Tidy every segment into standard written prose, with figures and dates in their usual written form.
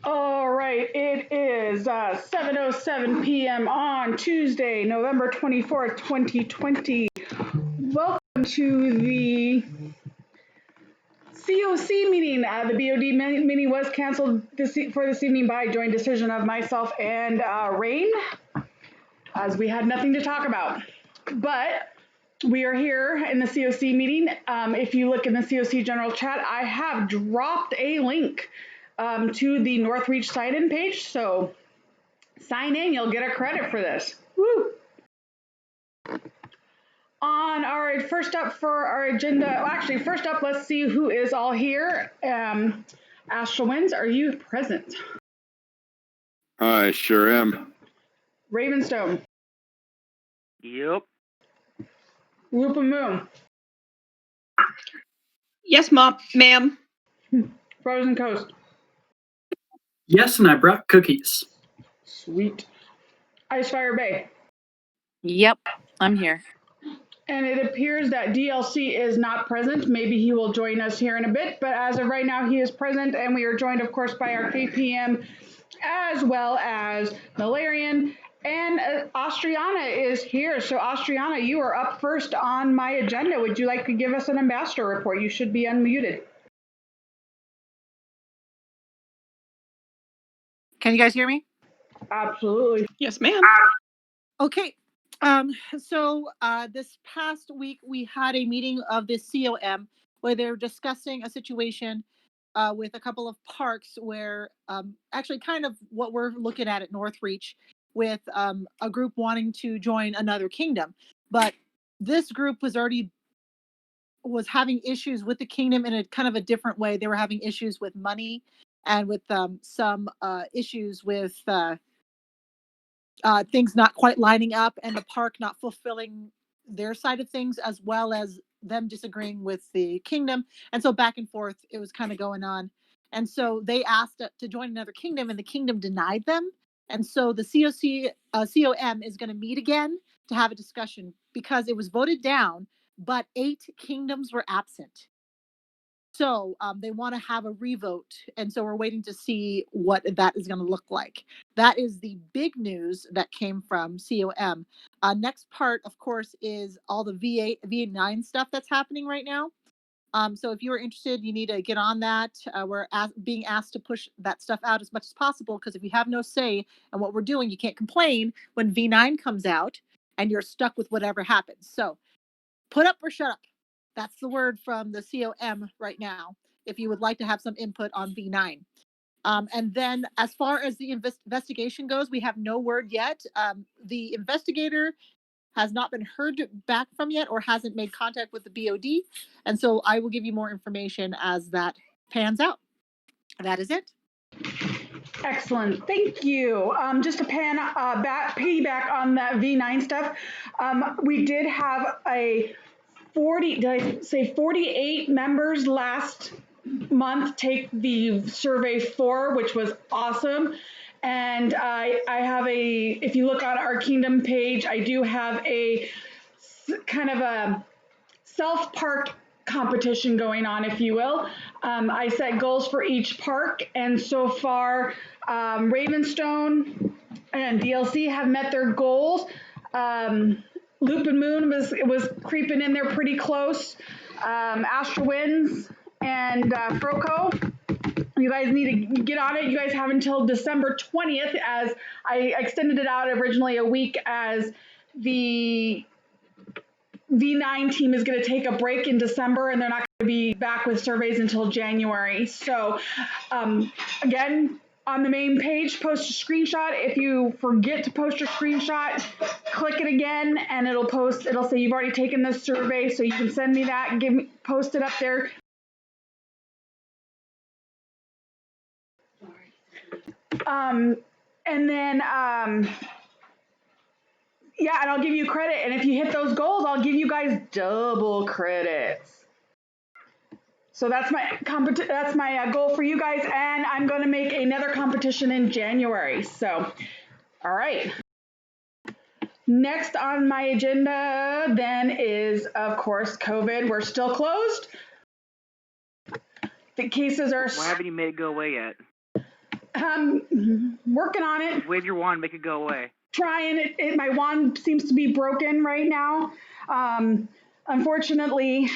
All right, it is 7:07 p.m. on Tuesday, November 24th, 2020. Welcome to the CoC meeting. The BOD meeting was canceled for this evening by joint decision of myself and Rain, as we had nothing to talk about. But we are here in the CoC meeting. If you look in the CoC general chat, I have dropped a link to the Northreach sign-in page. So sign in, you'll get a credit for this. Woo! On our first up for our agenda, well, actually, first up, let's see who is all here. Astral Winds, are you present? I sure am. Ravenstone. Yep. Lupa Moon. Yes, ma'am. Frozen Coast. Yes, and I brought cookies. Sweet. Icefire Bay. Yep, I'm here. And it appears that DLC is not present. Maybe he will join us here in a bit, but as of right now, he is present, and we are joined, of course, by our KPM, as well as Valerian, and Austriana is here. So, Austriana, you are up first on my agenda. Would you like to give us an ambassador report? You should be unmuted. Can you guys hear me? Absolutely. Yes, ma'am. Okay. So this past week we had a meeting of the COM where they were discussing a situation with a couple of parks where actually kind of what we're looking at Northreach with a group wanting to join another kingdom. But this group was having issues with the kingdom in a kind of a different way. They were having issues with money and with some issues with things not quite lining up and the park not fulfilling their side of things, as well as them disagreeing with the kingdom. And so back and forth, it was kind of going on. And so they asked to join another kingdom, and the kingdom denied them. And so the COM is going to meet again to have a discussion because it was voted down, but 8 kingdoms were absent. So they want to have a revote. And so we're waiting to see what that is going to look like. That is the big news that came from COM. Next part, of course, is all the VA9 stuff that's happening right now. So if you are interested, you need to get on that. We're being asked to push that stuff out as much as possible, because if you have no say in what we're doing, you can't complain when V9 comes out and you're stuck with whatever happens. So put up or shut up. That's the word from the COM right now, if you would like to have some input on V9. And then as far as the investigation goes, we have no word yet. The investigator has not been heard back from yet, or hasn't made contact with the BOD. And so I will give you more information as that pans out. That is it. Excellent. Thank you. Just to piggyback on that V9 stuff, we did have a 48 members last month take the survey 4, which was awesome. And I have if you look on our kingdom page, I do have a kind of a self-park competition going on, if you will. I set goals for each park, and so far Ravenstone and DLC have met their goals. Loop and Moon was creeping in there pretty close. Astral Winds and Froco, you guys need to get on it. You guys have until December 20th, as I extended it out originally a week, as the V9 team is going to take a break in December, and they're not going to be back with surveys until January. So again, on the main page, post a screenshot. If you forget to post your screenshot, click it again and it'll say you've already taken this survey, so you can send me that and post it up there. And then yeah, and I'll give you credit, and if you hit those goals, I'll give you guys double credits. So that's my goal for you guys, and I'm going to make another competition in January. So, all right. Next on my agenda then is, of course, COVID. We're still closed. The cases are... Why haven't you made it go away yet? Working on it. Wave your wand, make it go away. Trying it. My wand seems to be broken right now. Unfortunately,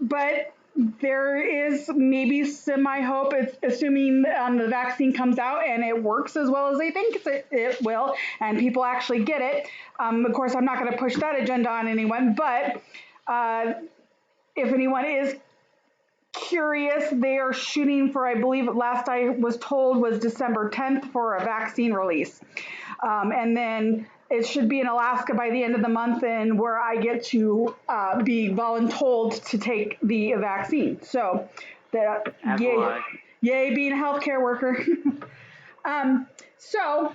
but there is maybe semi hope, assuming the vaccine comes out and it works as well as they think it will, and people actually get it. Of course, I'm not going to push that agenda on anyone, but if anyone is curious, they are shooting for, I believe last I was told was December 10th for a vaccine release. And then it should be in Alaska by the end of the month, and where I get to be voluntold to take the vaccine. So, yay being a healthcare worker. So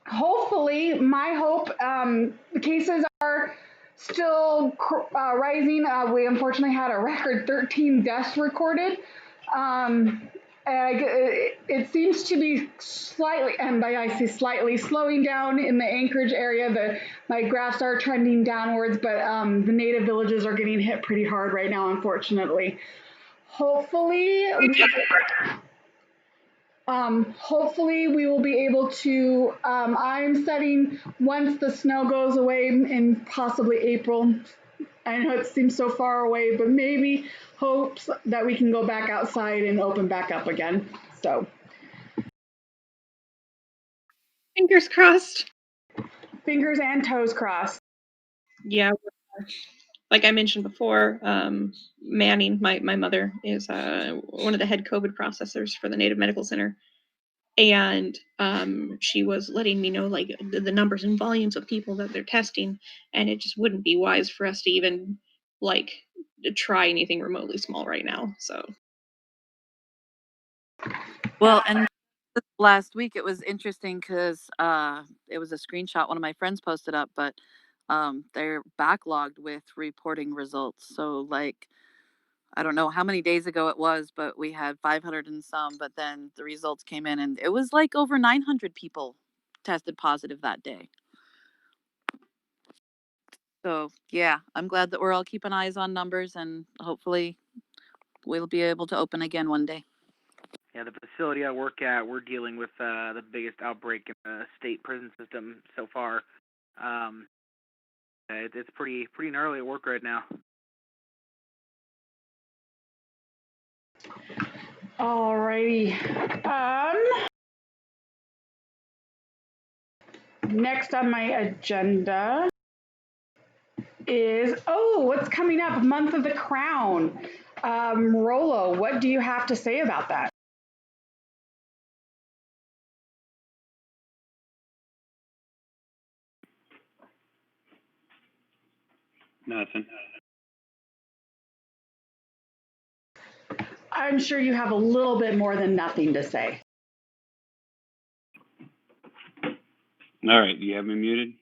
hopefully, my hope, the cases are still rising. We unfortunately had a record 13 deaths recorded. It seems to be slightly, and by I say slightly, slowing down in the Anchorage area. My graphs are trending downwards, but the native villages are getting hit pretty hard right now, unfortunately. Hopefully we will be able to, I'm setting, once the snow goes away in possibly April, I know it seems so far away, but maybe hopes that we can go back outside and open back up again. So Fingers crossed. fingers and toes crossed. Yeah. Like I mentioned before, Manning, my mother, is one of the head COVID processors for the Native Medical Center. And she was letting me know like the numbers and volumes of people that they're testing, and it just wouldn't be wise for us to even like try anything remotely small right now. So Well, and last week it was interesting because it was a screenshot one of my friends posted up, but they're backlogged with reporting results. So like I don't know how many days ago it was, but we had 500 and some, but then the results came in and it was like over 900 people tested positive that day. So yeah, I'm glad that we're all keeping eyes on numbers, and hopefully we'll be able to open again one day. Yeah, the facility I work at, we're dealing with the biggest outbreak in the state prison system so far. It's pretty gnarly at work right now. Alrighty. Next on my agenda is, what's coming up? Month of the Crown. Rolo, what do you have to say about that? Nothing. I'm sure you have a little bit more than nothing to say. All right, you have me muted?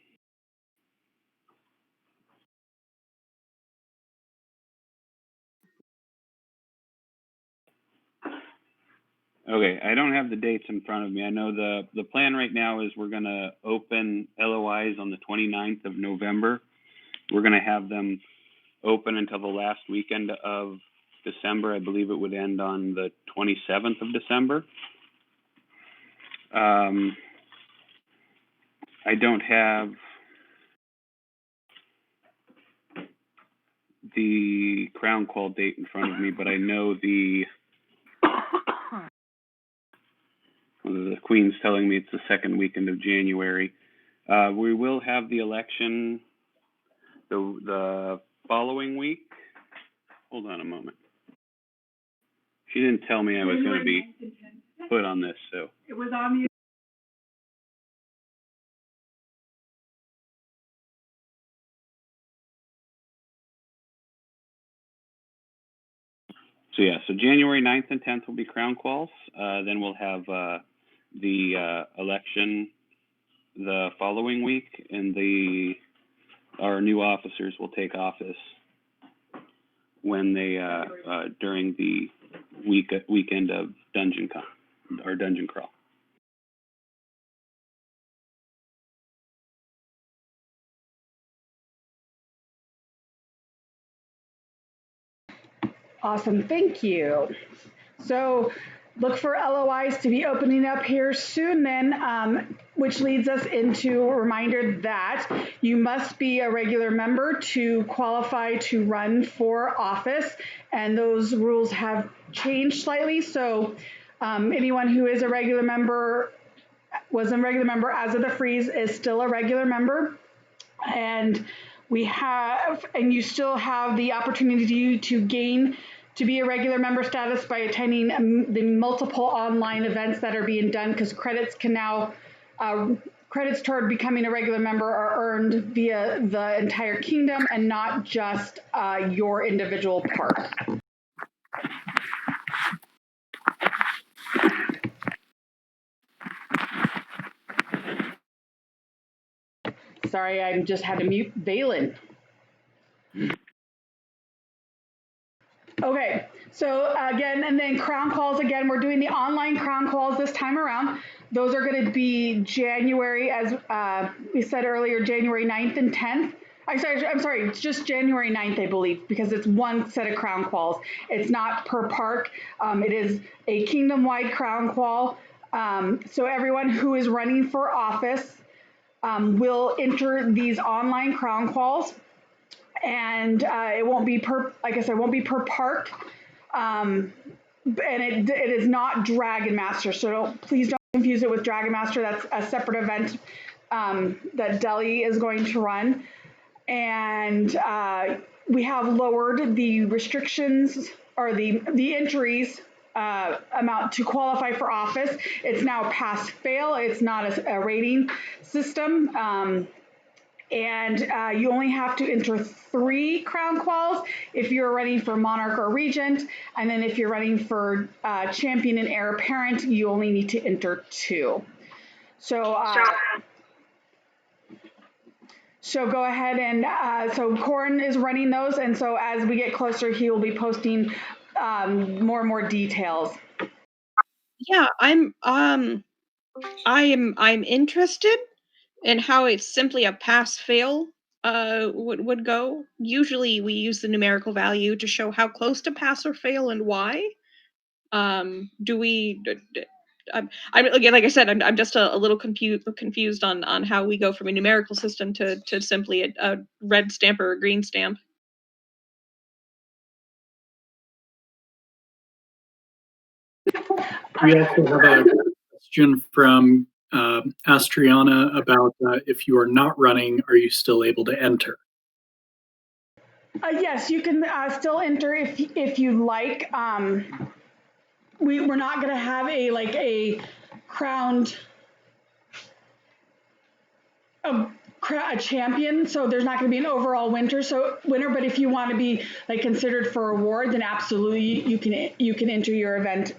Okay, I don't have the dates in front of me. I know the plan right now is we're going to open LOIs on the 29th of November. We're going to have them open until the last weekend of December. I believe it would end on the 27th of December. I don't have the Crown Call date in front of me, but I know the Queen's telling me it's the second weekend of January. We will have the election the following week. Hold on a moment. She didn't tell me I was going to be put on this, so. It was on the So January 9th and 10th will be Crown Quals. Then we'll have the election the following week, and our new officers will take office when they during the weekend of Dungeon Crawl. Awesome, thank you. So look for LOIs to be opening up here soon then, which leads us into a reminder that you must be a regular member to qualify to run for office, and those rules have changed slightly. So anyone who is a regular member, was a regular member as of the freeze, is still a regular member. And you still have the opportunity to gain to be a regular member status by attending the multiple online events that are being done, because credits can now, credits toward becoming a regular member are earned via the entire kingdom and not just your individual park. Sorry, I just had to mute Valen. Okay, so again, and then crown calls again, we're doing the online crown calls this time around. Those are going to be January, as we said earlier, January 9th and 10th. I'm sorry, it's just January 9th, I believe, because it's one set of crown calls. It's not per park. It is a kingdom-wide crown call. So everyone who is running for office will enter these online crown calls. And it won't be per, like I said, it won't be per park. And it is not Dragon Master, so please don't confuse it with Dragon Master. That's a separate event that Delhi is going to run. And we have lowered the restrictions or the entries amount to qualify for office. It's now pass fail. It's not a rating system. And you only have to enter 3 crown quals if you're running for monarch or regent, and then if you're running for champion and heir apparent, you only need to enter 2. So go ahead and so Corin is running those, and so as we get closer, he will be posting more and more details. Yeah, I'm interested in how it's simply a pass fail would go. Usually we use the numerical value to show how close to pass or fail and why. Do we I'm again, like I said, I'm just a little confused on how we go from a numerical system to simply a red stamp or a green stamp. We also have a question from Astriana about if you are not running, are you still able to enter? Yes, you can still enter if you like. We're not going to have a crowned a champion, so there's not going to be an overall winner. But if you want to be considered for award, then absolutely you can enter your event,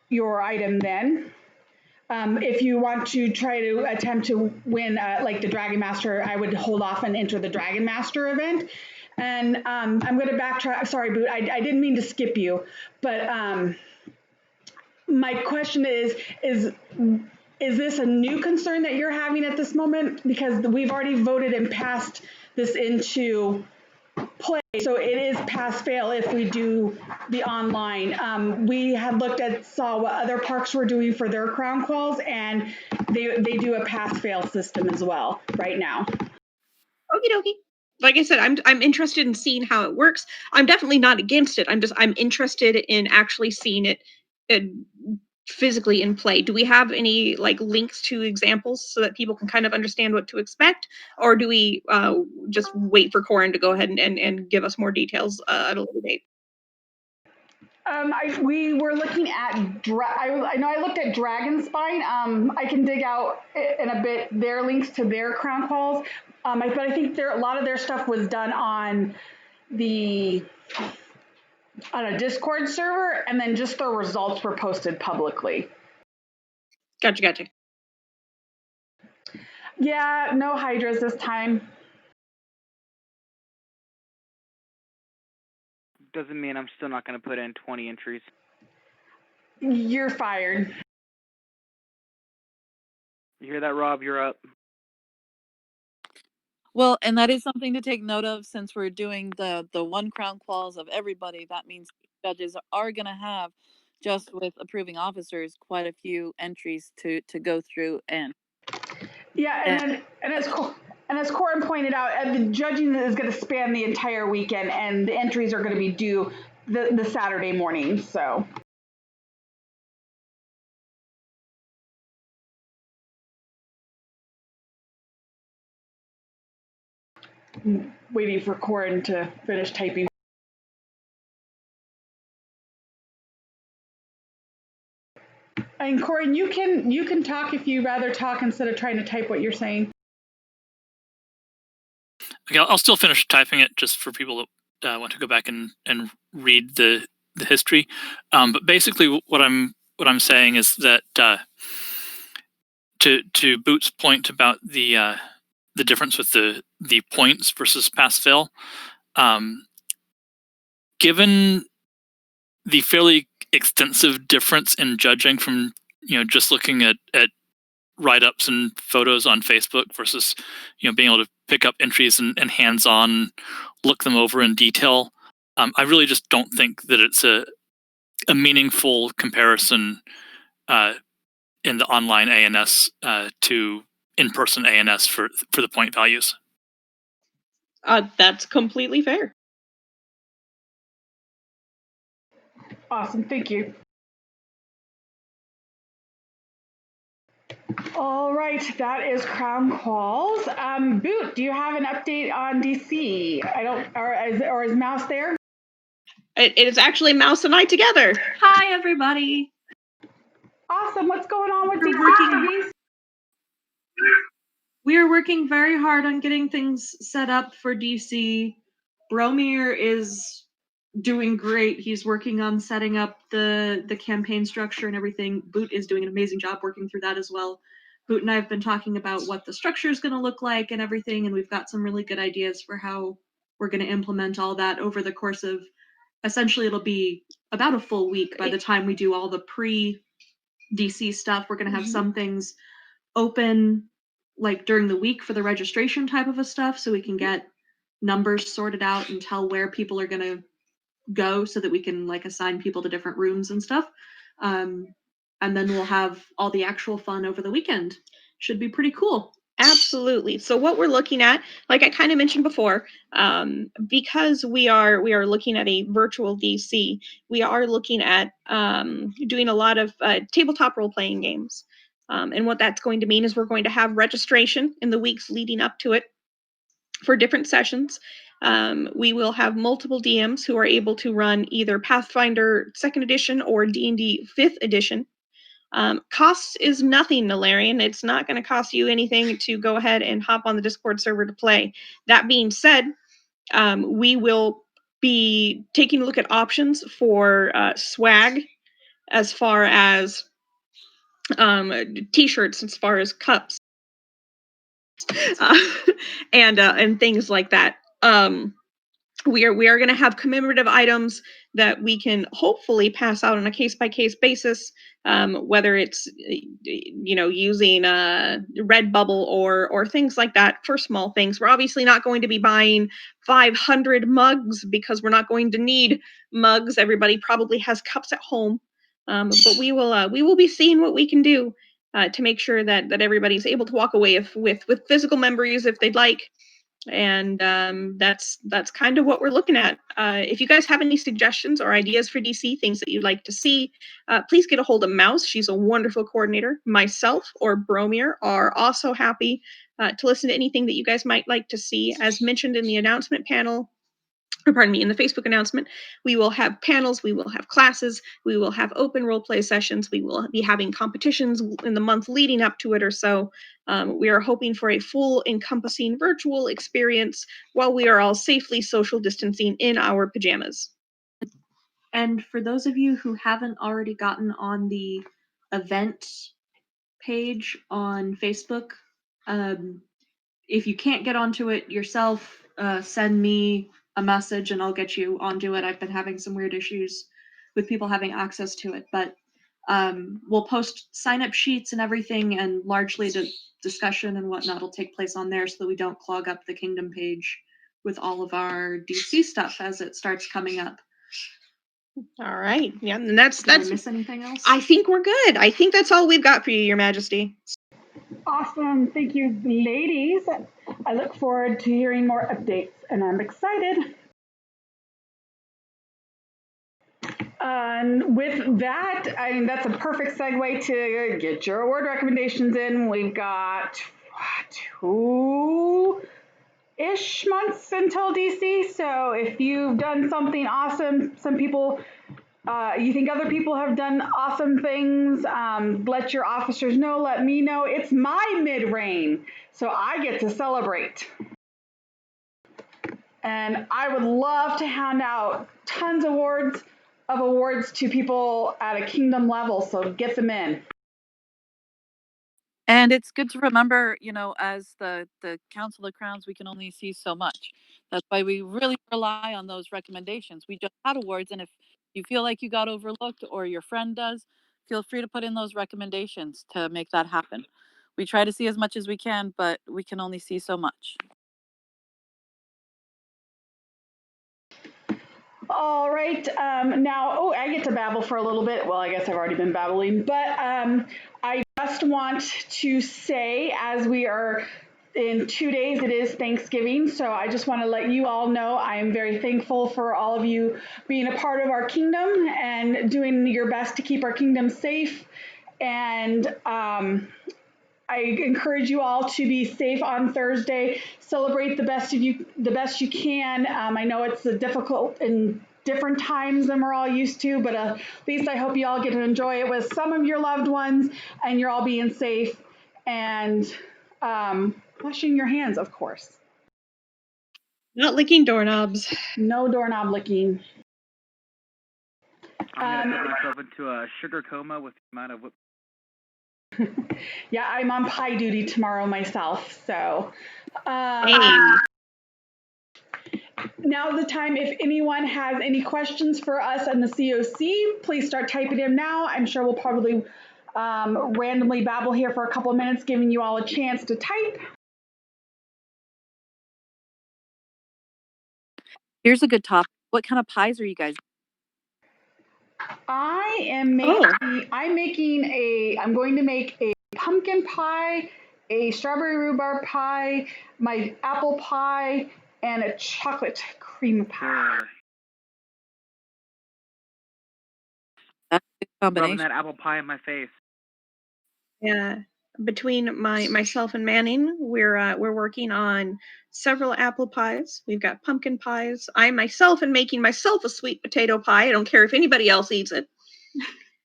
your item then. If you want to try to attempt to win like the Dragon Master, I would hold off and enter the Dragon Master event. And I'm going to backtrack. Sorry, Boot, I didn't mean to skip you, but my question is this a new concern that you're having at this moment? Because we've already voted and passed this into play, so it is pass fail if we do the online. We had saw what other parks were doing for their crown calls, and they do a pass fail system as well right now. Okie dokie. Like I said, I'm interested in seeing how it works. I'm definitely not against it. I'm interested in actually seeing it physically in play. Do we have any links to examples so that people can kind of understand what to expect, or do we just wait for Corin to go ahead and give us more details at a later date? We were looking at I know I looked at Dragon Spine. I can dig out in a bit their links to their crown calls. But I think a lot of their stuff was done on a Discord server, and then just the results were posted publicly. Gotcha. Yeah, no hydras this time. Doesn't mean I'm still not going to put in 20 entries. You're fired. You hear that, Rob? You're up. Well, and that is something to take note of since we're doing the one crown clause of everybody. That means judges are going to have just with approving officers, quite a few entries to go through and. Yeah, and as Corin pointed out, the judging is going to span the entire weekend, and the entries are going to be due the Saturday morning. So. Waiting for Corin to finish typing. And Corin, you can talk if you rather talk instead of trying to type what you're saying. Okay, I'll still finish typing it just for people that want to go back and read the history. But basically, what I'm saying is that to Boot's point about the difference with the points versus pass fail, given the fairly extensive difference in judging from just looking at write-ups and photos on Facebook versus being able to pick up entries and hands-on look them over in detail, I really just don't think that it's a meaningful comparison in the online ANS to in-person ANS for the point values. That's completely fair. Awesome, thank you. All right, that is Crown Calls. Boot, do you have an update on DC? Or is Mouse there? It is actually Mouse and I together. Hi, everybody. Awesome. What's going on with DC? We are working very hard on getting things set up for DC. Bromir is doing great. He's working on setting up the campaign structure and everything. Boot is doing an amazing job working through that as well. Boot and I have been talking about what the structure is going to look like and everything, and we've got some really good ideas for how we're going to implement all that over the course of, essentially it'll be about a full week by the time we do all the pre-DC stuff. We're going to have some things open like during the week for the registration type of a stuff, so we can get numbers sorted out and tell where people are going to go so that we can like assign people to different rooms and stuff. And then we'll have all the actual fun over the weekend. Should be pretty cool. Absolutely. So what we're looking at, like I kind of mentioned before, because we are looking at a virtual DC, we are looking at doing a lot of tabletop role-playing games. And what that's going to mean is we're going to have registration in the weeks leading up to it for different sessions. We will have multiple DMs who are able to run either Pathfinder 2nd edition or D&D 5th edition. Cost is nothing, Nalarian. It's not going to cost you anything to go ahead and hop on the Discord server to play. That being said, we will be taking a look at options for swag, as far as t-shirts, as far as cups, and things like that. We are going to have commemorative items that we can hopefully pass out on a case-by-case basis, whether it's using Redbubble or things like that for small things. We're obviously not going to be buying 500 mugs because we're not going to need mugs. Everybody probably has cups at home, but we will be seeing what we can do to make sure that everybody's able to walk away with physical memories if they'd like. And that's kind of what we're looking at. If you guys have any suggestions or ideas for DC, things that you'd like to see, please get a hold of Mouse. She's a wonderful coordinator. Myself or Bromir are also happy to listen to anything that you guys might like to see. As mentioned in the announcement panel, in the Facebook announcement, we will have panels, we will have classes, we will have open role play sessions, we will be having competitions in the month leading up to it or so. We are hoping for a full encompassing virtual experience while we are all safely social distancing in our pajamas. And for those of you who haven't already gotten on the event page on Facebook, if you can't get onto it yourself, send me a message and I'll get you onto it. I've been having some weird issues with people having access to it, but we'll post sign-up sheets and everything, and largely the discussion and whatnot will take place on there so that we don't clog up the Kingdom page with all of our DC stuff as it starts coming up. All right. Yeah, and that's Did I miss anything else? I think we're good. I think that's all we've got for you, Your Majesty. Awesome. Thank you, ladies. I look forward to hearing more updates, and I'm excited. And with that, I mean, that's a perfect segue to get your award recommendations in. We've got 2-ish months until DC. So if you've done something awesome, some people, you think other people have done awesome things, let your officers know, let me know. It's my mid-reign, so I get to celebrate. And I would love to hand out tons of awards to people at a kingdom level, so get them in. And it's good to remember, as the Council of Crowns, we can only see so much. That's why we really rely on those recommendations. We just had awards, and if you feel like you got overlooked or your friend does, feel free to put in those recommendations to make that happen. We try to see as much as we can, but we can only see so much. All right, now, I get to babble for a little bit. Well, I guess I've already been babbling, but I just want to say, as we are in 2 days, it is Thanksgiving, so I just want to let you all know I am very thankful for all of you being a part of our kingdom and doing your best to keep our kingdom safe. And I encourage you all to be safe on Thursday. Celebrate the best you can. I know it's difficult in different times than we're all used to, but at least I hope you all get to enjoy it with some of your loved ones, and you're all being safe and washing your hands, of course. Not licking doorknobs. No doorknob licking. I'm gonna put myself into a sugar coma with the amount of whip. Yeah, I'm on pie duty tomorrow myself, so. Now's the time. If anyone has any questions for us on the CoC, please start typing them now. I'm sure we'll probably randomly babble here for a couple of minutes, giving you all a chance to type. Here's a good topic. What kind of pies are you guys? I'm going to make a pumpkin pie, a strawberry rhubarb pie, my apple pie, and a chocolate cream pie. That's a good Rubbing combination. that apple pie in my face. Yeah. Between myself and Manning, we're working on several apple pies. We've got pumpkin pies. I myself am making myself a sweet potato pie. I don't care if anybody else eats it.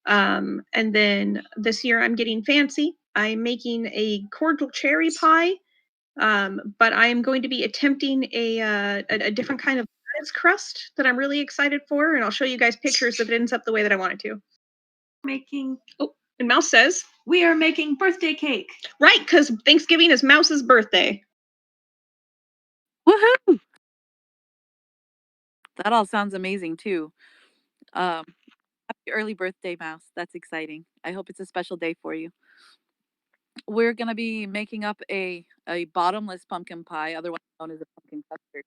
And then this year I'm getting fancy. I'm making a cordial cherry pie, but I am going to be attempting a different kind of crust that I'm really excited for, and I'll show you guys pictures if it ends up the way that I want it to. And Mouse says, we are making birthday cake. Right, because Thanksgiving is Mouse's birthday. Woohoo! That all sounds amazing too. Happy early birthday, Mouse. That's exciting. I hope it's a special day for you. We're gonna be making up a bottomless pumpkin pie, otherwise known as a pumpkin custard.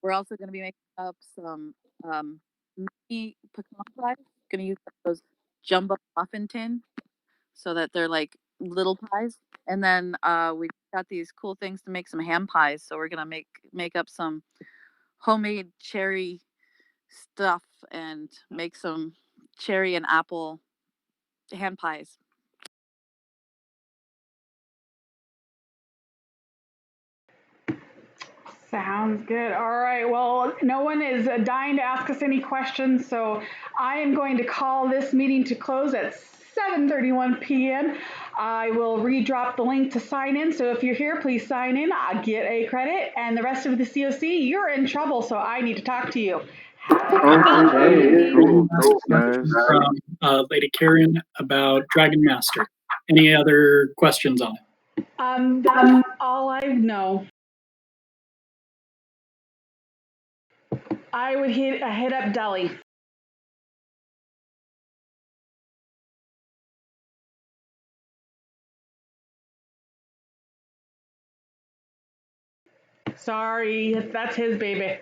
We're also gonna be making up some mini pecan pies. Gonna use those jumbo muffin tin so that they're like little pies. And then we've got these cool things to make some ham pies. So we're gonna make up some homemade cherry stuff and make some cherry and apple hand pies. Sounds good. All right. Well, no one is dying to ask us any questions, so I am going to call this meeting to close at 7:31 p.m. I will redrop the link to sign in. So if you're here, please sign in. I'll get a credit, and the rest of the CoC, you're in trouble. So I need to talk to you. Okay, cool. Thanks, guys. From Lady Karen about Dragon Master. Any other questions on it? That's all I know. I would hit up Delhi. Sorry, that's his baby.